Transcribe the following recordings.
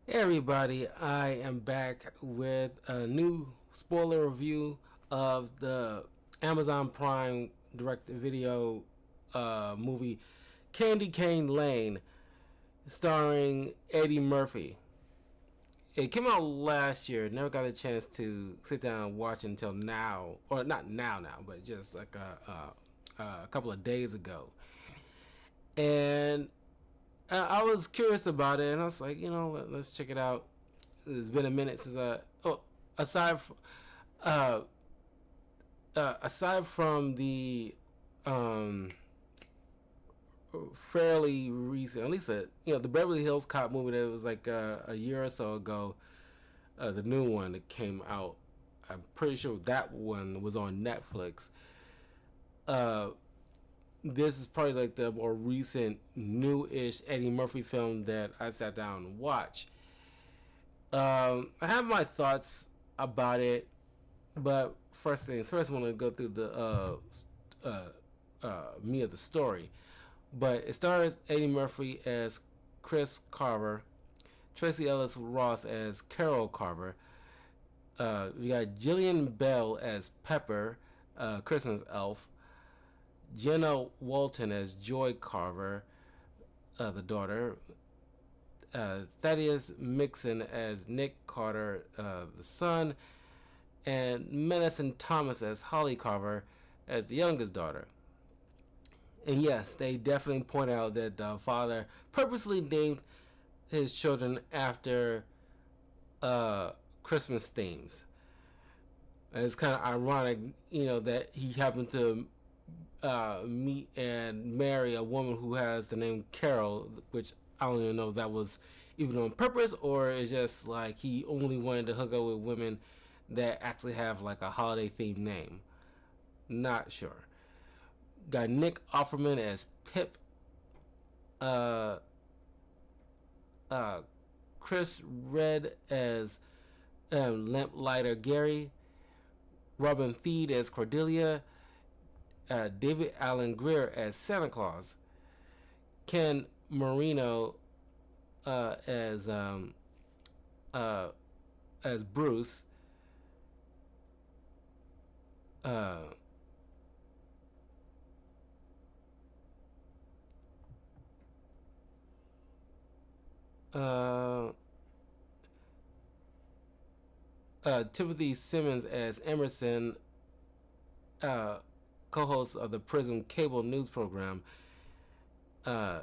Hey everybody, I am back with a new spoiler review of the Amazon Prime direct video movie Candy Cane Lane starring Eddie Murphy. It came out last year, never got a chance to sit down and watch it until now, or not now, but just like a couple of days ago. And I was curious about it, and I was like, let's check it out. It's been a minute since aside from, uh, aside from the um, fairly recent, at least the Beverly Hills Cop movie that was like a year or so ago, the new one that came out. I'm pretty sure that one was on Netflix. Uh, this is probably like the more recent, new-ish Eddie Murphy film that I sat down and watched. I have my thoughts about it, but first things first, I want to go through the me of the story. But it stars Eddie Murphy as Chris Carver, Tracy Ellis Ross as Carol Carver. We got Jillian Bell as Pepper, Christmas elf. Jenna Walton as Joy Carver, the daughter. Thaddeus Mixon as Nick Carter, the son, and Medicine Thomas as Holly Carver as the youngest daughter. And yes, they definitely point out that the father purposely named his children after Christmas themes. And it's kind of ironic, that he happened to meet and marry a woman who has the name Carol, which I don't even know if that was even on purpose or it's just like he only wanted to hook up with women that actually have like a holiday themed name. Not sure. Got Nick Offerman as Pip. Uh, Chris Red as Lamplighter Gary. Robin Thede as Cordelia. David Alan Grier as Santa Claus. Ken Marino as Bruce. Uh, uh, Timothy Simmons as Emerson, co-host of the Prism cable news program. Uh,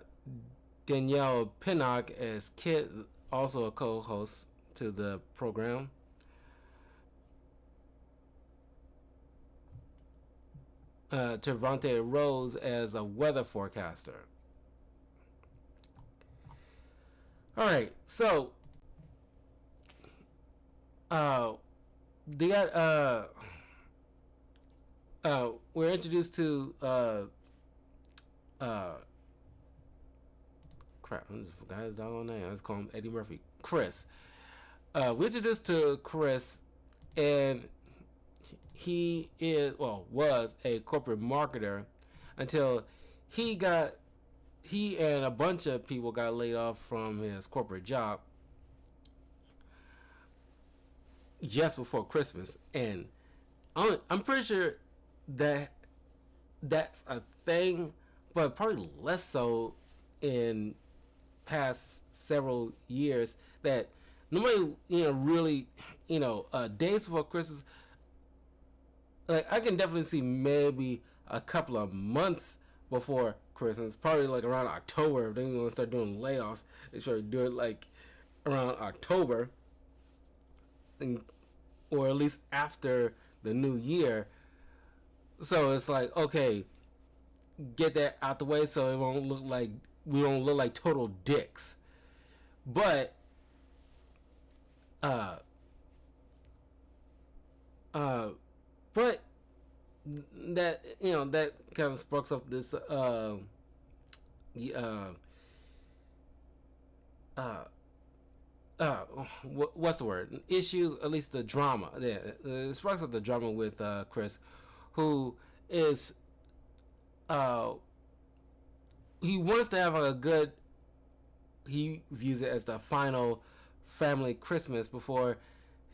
Danielle Pinnock as Kit, also a co-host to the program. Trevante Rose as a weather forecaster. All right, so they got we're introduced to crap, I just forgot his doggone name. Let's call him Eddie Murphy. Chris. We're introduced to Chris, and he was a corporate marketer until he and a bunch of people got laid off from his corporate job just before Christmas, and I'm pretty sure that that's a thing, but probably less so in past several years. That nobody, really, days before Christmas. Like I can definitely see maybe a couple of months before Christmas, probably like around October. If they're gonna start doing layoffs, they should do it like around October, and, or at least after the new year. So it's like, okay, get that out the way so it won't look like we don't look like total dicks. But uh uh but that that kind of sparks up this the uh what's the word, issues, at least the drama. Yeah, it sparks up the drama with Chris, who is uh he wants to have a good, he views it as the final family Christmas before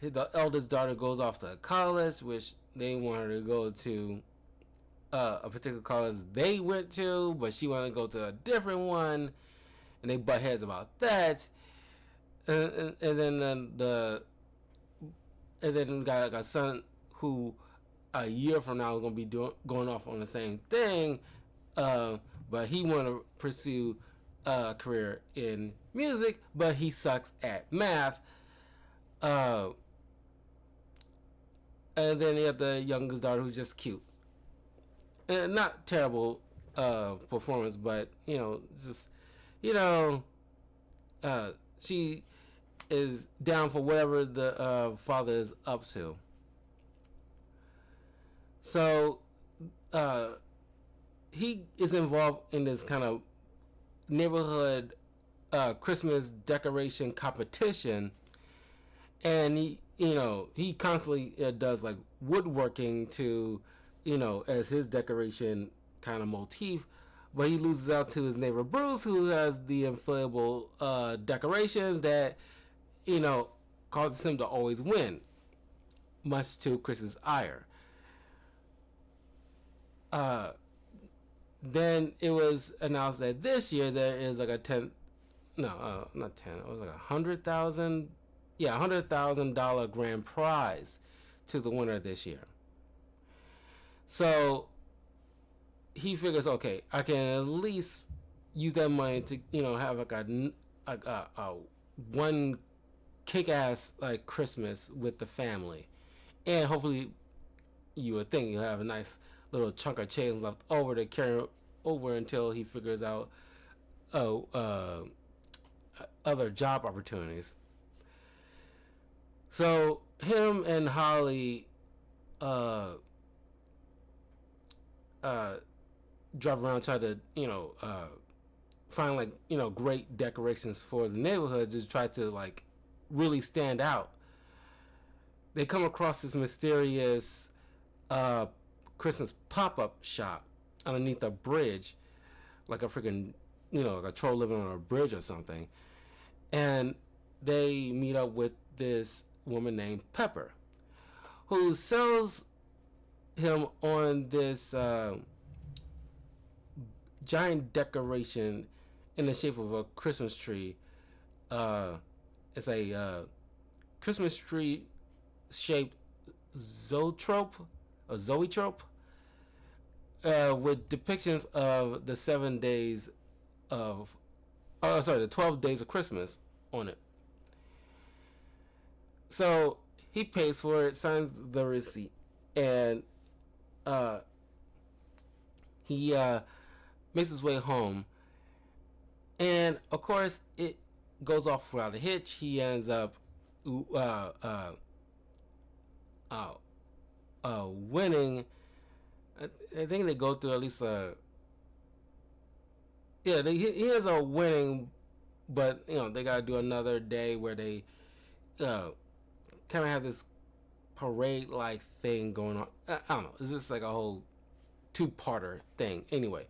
the eldest daughter goes off to college, which they want her to go to a particular college they went to, but she wanted to go to a different one, and they butt heads about that. And then and then got a son who a year from now is going to be going off on the same thing, but he want to pursue a career in music, but he sucks at math. Uh, and then you have the youngest daughter who's just cute, and not terrible performance, but just you know, she is down for whatever the father is up to. So he is involved in this kind of neighborhood Christmas decoration competition, and he constantly does like woodworking to as his decoration kind of motif, but he loses out to his neighbor Bruce, who has the inflatable decorations that causes him to always win, much to Chris's ire. Then it was announced that this year there is like a not 10, it was like $100,000 grand prize to the winner this year. So he figures, okay, I can at least use that money to have like a one kick-ass like Christmas with the family, and hopefully you would think you'll have a nice little chunk of change left over to carry over until he figures out other job opportunities. So him and Holly drive around, try to find like great decorations for the neighborhood, just try to like really stand out. They come across this mysterious Christmas pop-up shop underneath a bridge, like a freaking like a troll living on a bridge or something, and they meet up with this woman named Pepper, who sells him on this giant decoration in the shape of a Christmas tree. It's a Christmas tree shaped zoetrope, with depictions of the 7 days of, the 12 days of Christmas on it. So he pays for it, signs the receipt, and he makes his way home. And of course, it goes off without a hitch. He ends up winning. I think they go through at least he ends up winning, but they gotta do another day where they kind of have this parade like thing going on. I don't know. It's just like a whole two-parter thing. Anyway,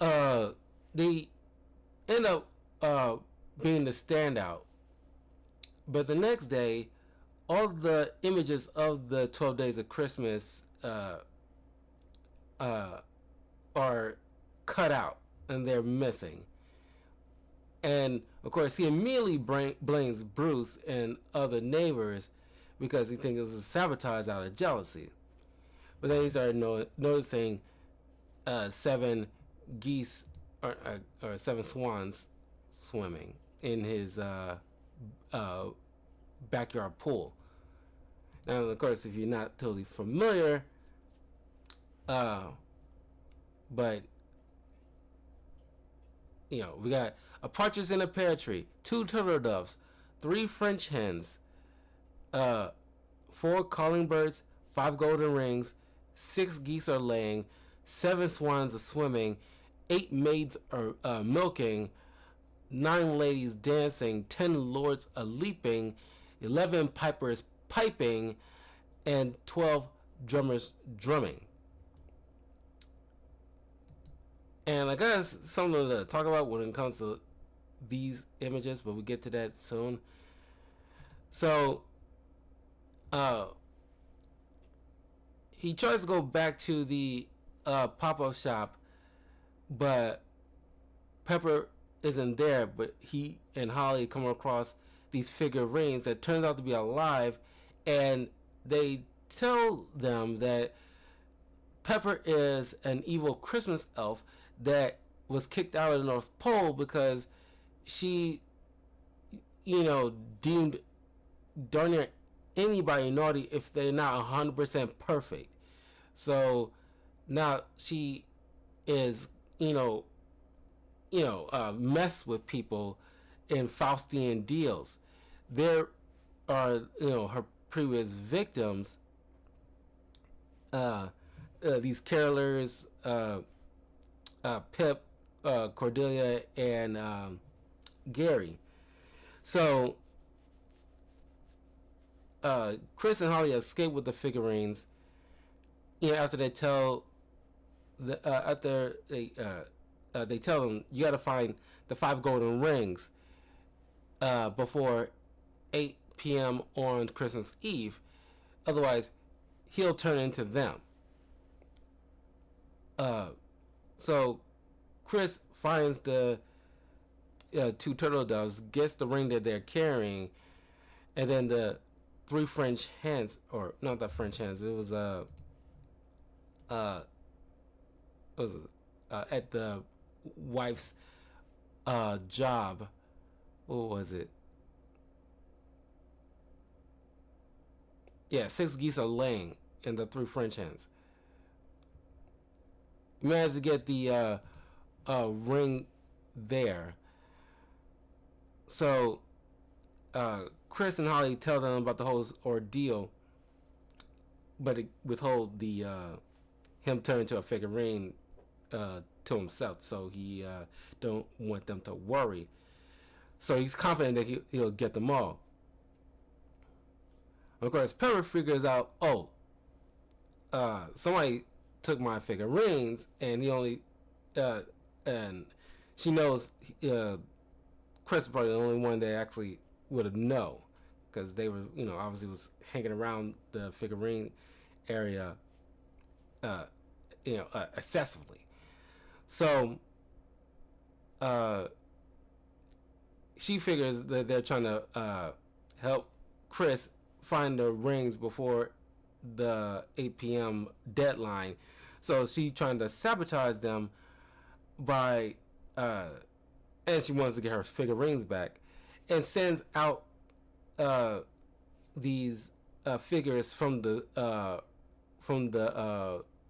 they end up being the standout, but the next day, all the images of the 12 days of Christmas are cut out and they're missing. And of course, he immediately blames Bruce and other neighbors because he thinks it was a sabotage out of jealousy. But then he started noticing 7 geese or 7 swans swimming in his backyard pool. Now, of course, if you're not totally familiar, but we got a partridge in a pear tree, 2 turtle doves, 3 French hens, 4 calling birds, 5 golden rings, 6 geese are laying, 7 swans are swimming, 8 maids are milking, 9 ladies dancing, 10 lords are leaping, 11 pipers piping, and 12 drummers drumming. And I guess something to talk about when it comes to these images, but we'll get to that soon. So, uh, he tries to go back to the pop-up shop, but Pepper isn't there. But he and Holly come across these figurines that turns out to be alive, and they tell them that Pepper is an evil Christmas elf that was kicked out of the North Pole because she, deemed darn near anybody naughty if they're not 100% perfect. So now she is, mess with people in Faustian deals. There are, her previous victims, these carolers, Pip, Cordelia, and Gary. So Chris and Holly escape with the figurines. After they tell they tell them you got to find the 5 golden rings before 8 p.m. on Christmas Eve, otherwise he'll turn into them. So Chris finds the 2 turtle doves, gets the ring that they're carrying, and then the 3 French hens, or not the French hens, it was at the wife's job. What was it? Yeah, 6 geese are laying, and the 3 French hens. You managed to get the ring there. So Chris and Holly tell them about the whole ordeal, but withhold the him turning into a figurine to himself, so he don't want them to worry. So he's confident that he'll get them all. Of course, Pepper figures out, somebody took my figurines, and he only and she knows Chris was probably the only one that actually would have known, because they were, obviously was hanging around the figurine area, excessively. So she figures that they're trying to help Chris find the rings before the 8 p.m. deadline. So she trying to sabotage them by and she wants to get her figurines back, and sends out these figures from the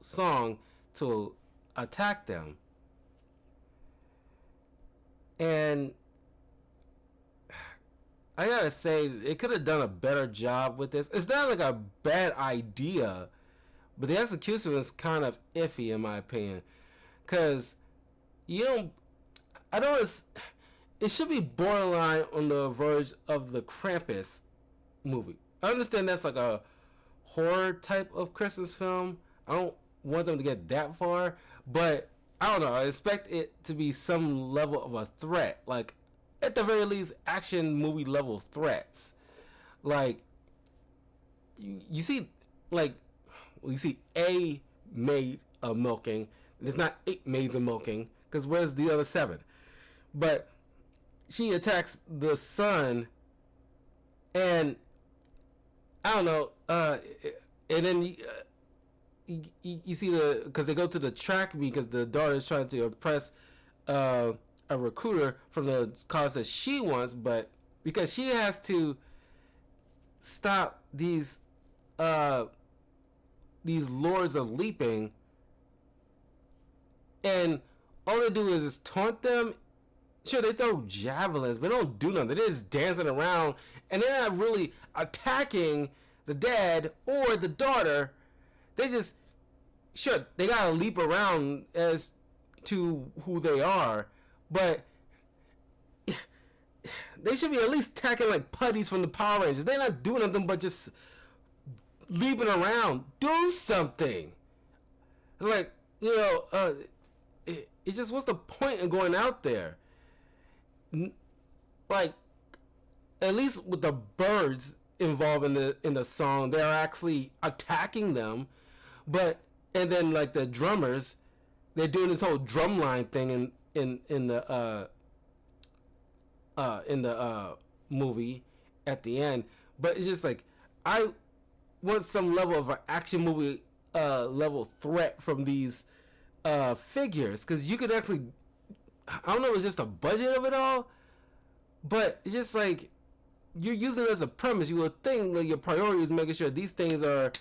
song to attack them. And I gotta say, it could have done a better job with this. It's not like a bad idea, but the execution is kind of iffy in my opinion, because it should be borderline on the verge of the Krampus movie. I understand that's like a horror type of Christmas film. I don't want them to get that far, but I don't know. I expect it to be some level of a threat, like at the very least, action movie level threats. Like you see, a maid of milking. There's not 8 maids of milking, because where's the other 7? But she attacks the son, and I don't know. And then you see because they go to the track meet because the daughter is trying to impress a recruiter from the cause that she wants, but because she has to stop these lords of leaping, and all they do is taunt them. Sure, they throw javelins, but they don't do nothing. They're just dancing around, and they're not really attacking the dad or the daughter. They just, sure, they gotta leap around as to who they are, but they should be at least attacking like putties from the Power Rangers. They're not doing nothing but just leaping around. Do something. Like, it's just, what's the point in going out there? like at least with the birds involved in the song, they're actually attacking them. But and then like the drummers, they're doing this whole drumline thing in the movie at the end. But it's just like I want some level of an action movie level threat from these figures, because you could actually, I don't know, it's just the budget of it all, but it's just like you're using it as a premise. You would think that your priority is making sure these things are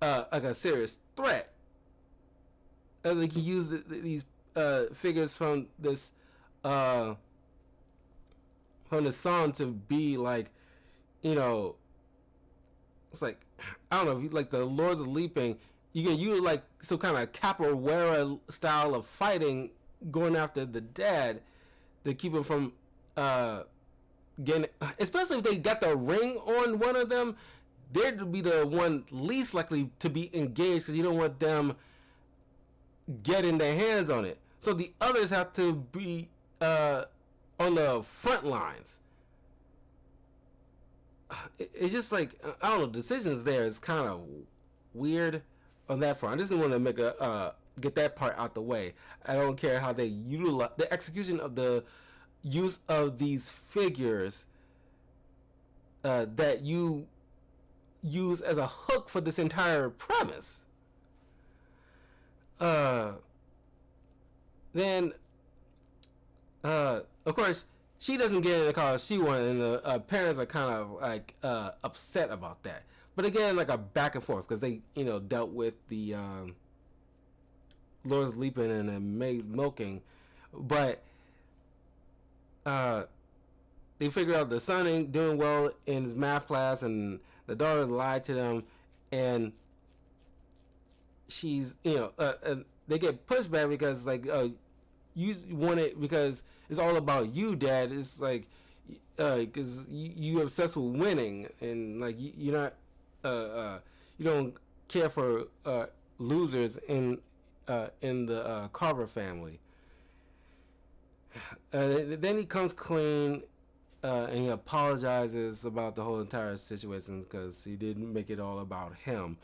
like a serious threat. And they can use these figures uh, from the song to be like, you know, it's like, I don't know, if you like the Lords of Leaping, you can use like some kind of capoeira style of fighting, going after the dad to keep him from getting, especially if they got the ring on one of them, they'd be the one least likely to be engaged, because you don't want them getting their hands on it. So the others have to be on the front lines. It's just like, I don't know, decisions there is kind of weird on that front. I just want to make a get that part out the way. I don't care how they utilize the execution of the use of these figures that you use as a hook for this entire premise. Then of course she doesn't get in the car she wanted, and the parents are kind of like upset about that. But again, like a back and forth, because they, you know, dealt with the Lords Leaping and the maid milking, but they figured out the son ain't doing well in his math class, and the daughter lied to them, and she's, you know, they get pushed back because like, you want it because it's all about you, Dad. It's like, because you obsessed with winning, and like you're not, you don't care for losers in the Carver family. Then he comes clean, and he apologizes about the whole entire situation because he didn't make it all about him.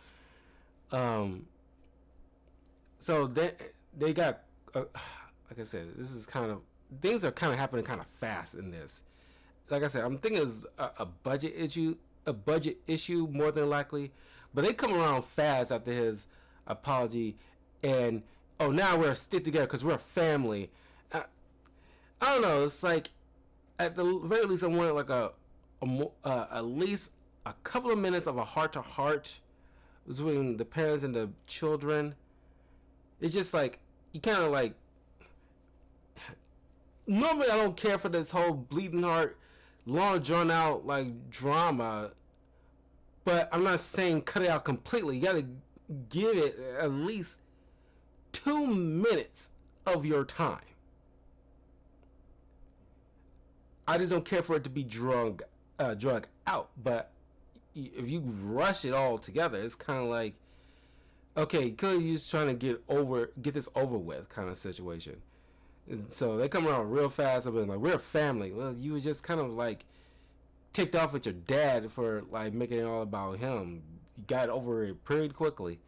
So they got, like I said, this is kind of, things are kind of happening kind of fast in this. Like I said, I'm thinking it's a budget issue more than likely, but they come around fast after his apology, and oh, now we're stick together because we're a family. I don't know. It's like, at the very least, I wanted like at least a couple of minutes of a heart to heart between the parents and the children. It's just like, you kind of like, normally I don't care for this whole bleeding heart, long drawn out like drama, but I'm not saying cut it out completely. You gotta give it at least 2 minutes of your time. I just don't care for it to be drug out. But if you rush it all together, it's kind of like, okay, clearly you're just trying to get this over with kind of situation. And so they come around real fast. I'm like, we're a family. Well, you were just kind of like ticked off with your dad for like making it all about him. You got over it pretty quickly.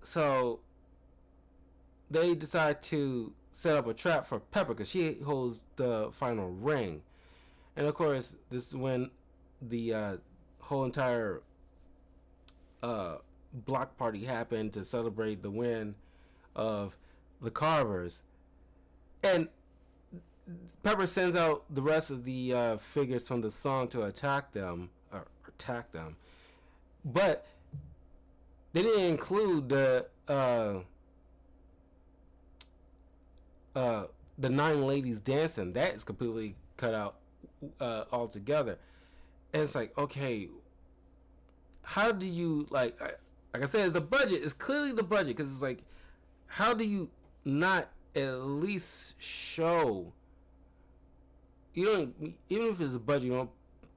So they decide to set up a trap for Pepper because she holds the final ring. And of course, this is when the whole entire block party happened to celebrate the win of the Carvers. And Pepper sends out the rest of the figures from the song to attack them. But they didn't include the 9 ladies dancing. That is completely cut out altogether. And it's like, okay, how do you like I said, it's the budget. It's clearly the budget, because it's like, how do you not at least show? You don't, even if it's a budget, you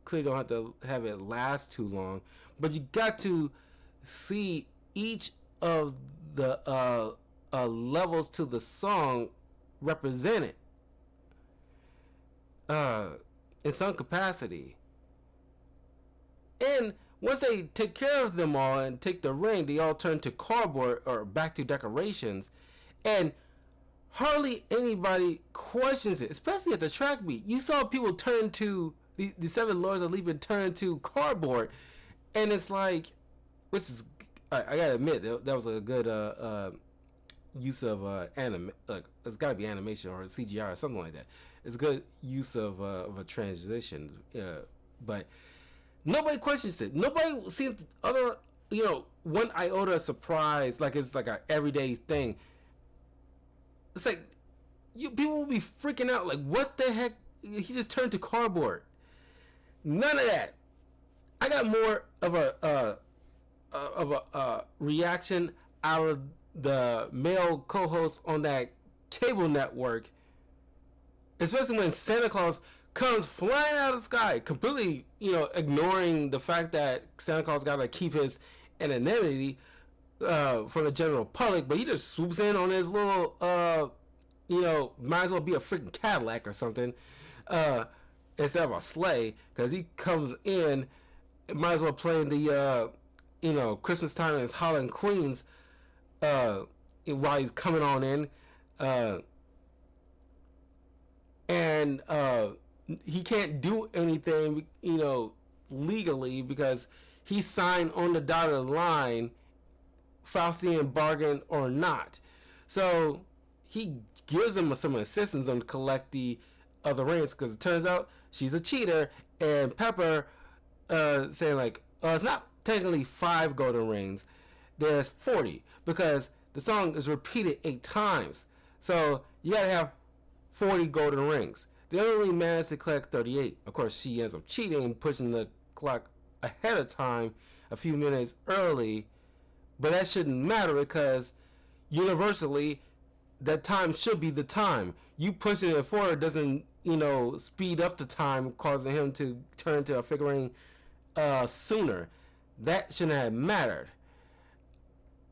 clearly don't have to have it last too long, but you got to see each of the levels to the song represented. uh, in some capacity. And once they take care of them all and take the ring, they all turn to cardboard or back to decorations. And hardly anybody questions it, especially at the track meet. You saw people turn to the seven lords of Leaping turn to cardboard, and it's like, which is, I gotta admit that was a good use of like it's gotta be animation or CGI or something like that. It's a good use of a transition, but nobody questions it. Nobody seems other, one iota of surprise, like it's like a everyday thing. It's like people will be freaking out, like, what the heck? He just turned to cardboard. None of that. I got more of a reaction out of the male co-host on that cable network, especially when Santa Claus comes flying out of the sky, completely, ignoring the fact that Santa Claus got to keep his anonymity from the general public, but he just swoops in on his little, might as well be a freaking Cadillac or something, instead of a sleigh, because he comes in, might as well play the, Christmas time in his Holland Queens, while he's coming on in, and he can't do anything, legally, because he signed on the dotted line, Faustian bargain or not. So he gives him some assistance on to collect the other rings, because it turns out she's a cheater, and Pepper saying like, it's not technically 5 golden rings, there's 40, because the song is repeated 8 times. So you gotta have 40 golden rings. They only managed to collect 38. Of course, she ends up cheating and pushing the clock ahead of time a few minutes early, but that shouldn't matter, because universally that time should be the time. You pushing it forward doesn't, speed up the time, causing him to turn to a figurine sooner. That shouldn't have mattered,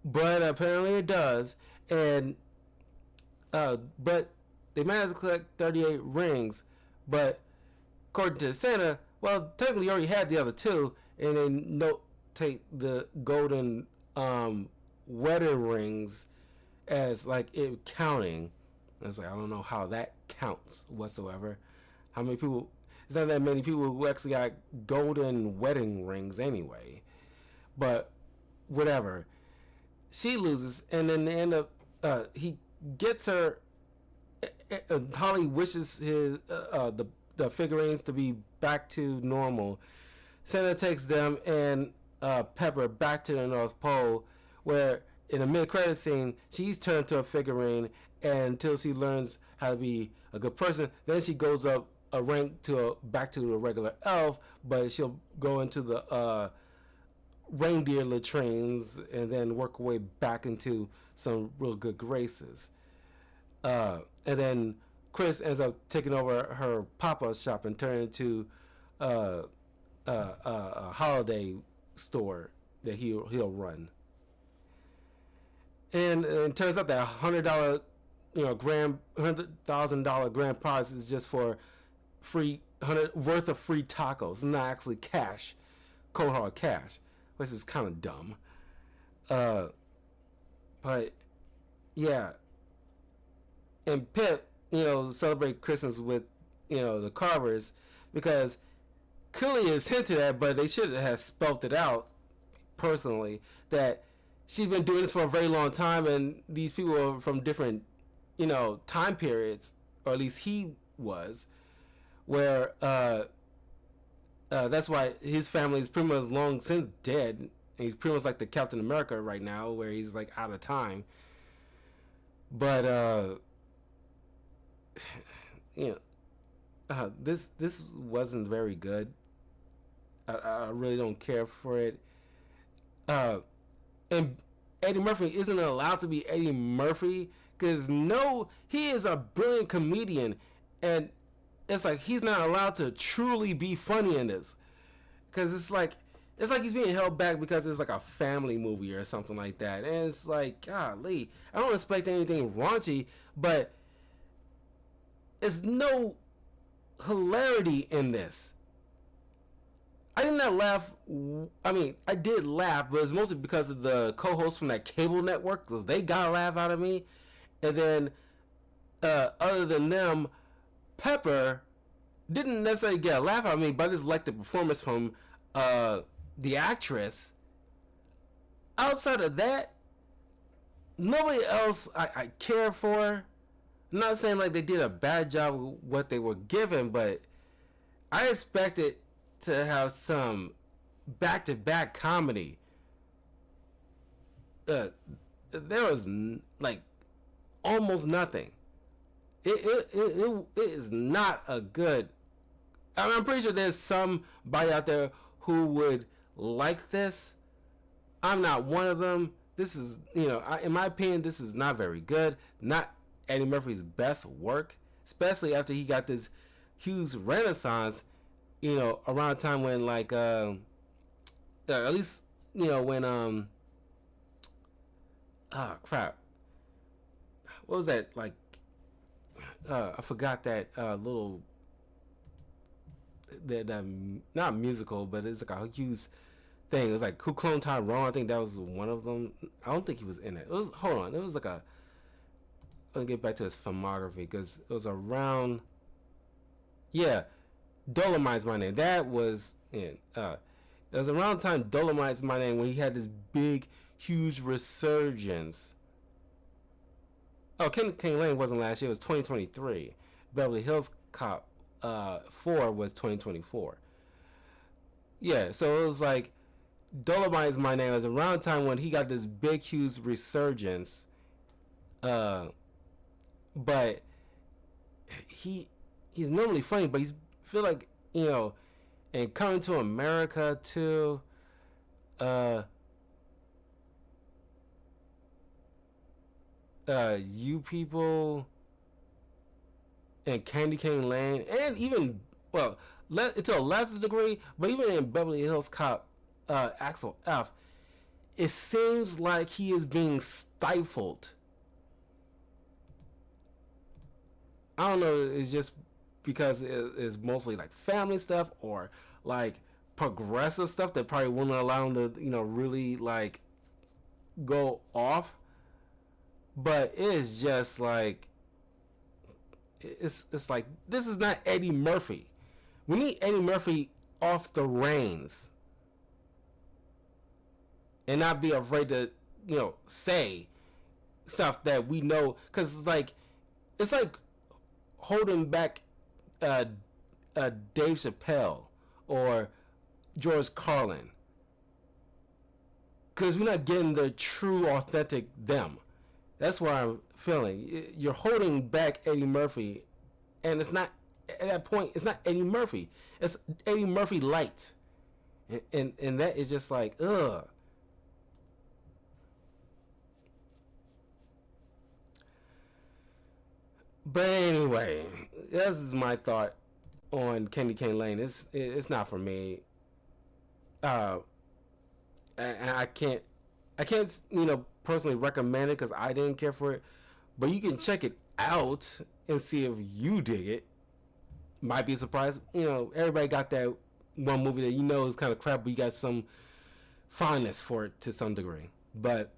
but apparently it does. And but they managed to collect 38 rings, but according to Santa, well, technically you already had the other 2, and then take the golden wedding rings as like it counting. It's like, I don't know how that counts whatsoever. How many people? It's not that many people who actually got golden wedding rings anyway. But whatever. She loses, and then they end up. He gets her. Holly wishes his the figurines to be back to normal. Santa takes them and Pepper back to the North Pole, where in a mid-credit scene, she's turned to a figurine, and until she learns how to be a good person, then she goes up a rank back to a regular elf, but she'll go into the reindeer latrines and then work her way back into some real good graces. And then Chris ends up taking over her pop-up shop and turning into a holiday store that he'll run. And it turns out that $100, $100,000 grand prize is just for worth of free tacos, not actually cash, cold hard cash, which is kind of dumb. But yeah, and Pip, celebrate Christmas with, the Carvers, because clearly it's hinted at, but they should have spelt it out personally, that she's been doing this for a very long time, and these people are from different, time periods, or at least he was, where that's why his family is pretty much long since dead, and he's pretty much like the Captain America right now, where he's like out of time. But this wasn't very good. I really don't care for it. And Eddie Murphy isn't allowed to be Eddie Murphy, because he is a brilliant comedian, and it's like he's not allowed to truly be funny in this, because it's like he's being held back because it's like a family movie or something like that. And it's like, golly, I don't expect anything raunchy, but it's no hilarity in this. I did not laugh. I mean, I did laugh, but it's mostly because of the co-hosts from that cable network, because they got a laugh out of me. And then, other than them, Pepper didn't necessarily get a laugh out of me, but I just liked the performance from the actress. Outside of that, nobody else I care for. I'm not saying like they did a bad job with what they were given, but I expected to have some back-to-back comedy. There was like almost nothing. It is not a good. I'm pretty sure there's somebody out there who would like this. I'm not one of them. This is, in my opinion, this is not very good. Not Eddie Murphy's best work, especially after he got this huge renaissance, around a time when at least, when crap. What was that like? I forgot that little that not musical, but it's like a huge thing. It was like Who Cloned Tyrone. I think that was one of them. I don't think he was in it. It was It was like a. Let me get back to his filmography because it was around. Yeah, Dolomite's My Name. That was in. It was around the time Dolomite's My Name when he had this big, huge resurgence. Oh, King Lane wasn't last year. It was 2023. Beverly Hills Cop 4 was 2024. Yeah, so it was like Dolomite Is My Name. It was around the time when he got this big, huge resurgence. But he's normally funny, but he's feel like and Coming to America too. You People and Candy Cane Lane, and even to a lesser degree, but even in Beverly Hills Cop, Axel F, it seems like he is being stifled. I don't know. It's just because it's mostly like family stuff or like progressive stuff that probably wouldn't allow him to really like go off. But it's just like it's like this is not Eddie Murphy. We need Eddie Murphy off the reins and not be afraid to say stuff that we know, because it's like holding back Dave Chappelle or George Carlin, because we're not getting the true authentic them. That's what I'm feeling. You're holding back Eddie Murphy, and it's not, at that point, it's not Eddie Murphy. It's Eddie Murphy light. And that is just like, ugh. But anyway, this is my thought on Candy Cane Lane. It's not for me. And I can't personally recommend it because I didn't care for it. But you can check it out and see if you dig it. Might be a surprise. Everybody got that one movie that is kind of crap, but you got some fondness for it to some degree. But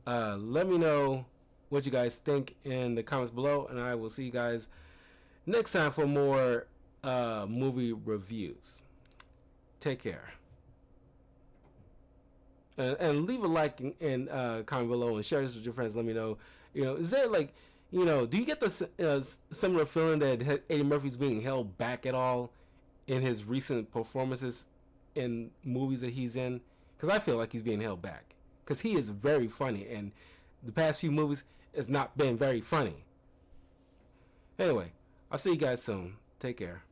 let me know what you guys think in the comments below, and I will see you guys next time for more movie reviews. Take care. And leave a like and comment below and share this with your friends. Let me know, is there do you get the similar feeling that Eddie Murphy's being held back at all in his recent performances in movies that he's in? Because I feel like he's being held back because he is very funny, and the past few movies has not been very funny. Anyway, I'll see you guys soon. Take care.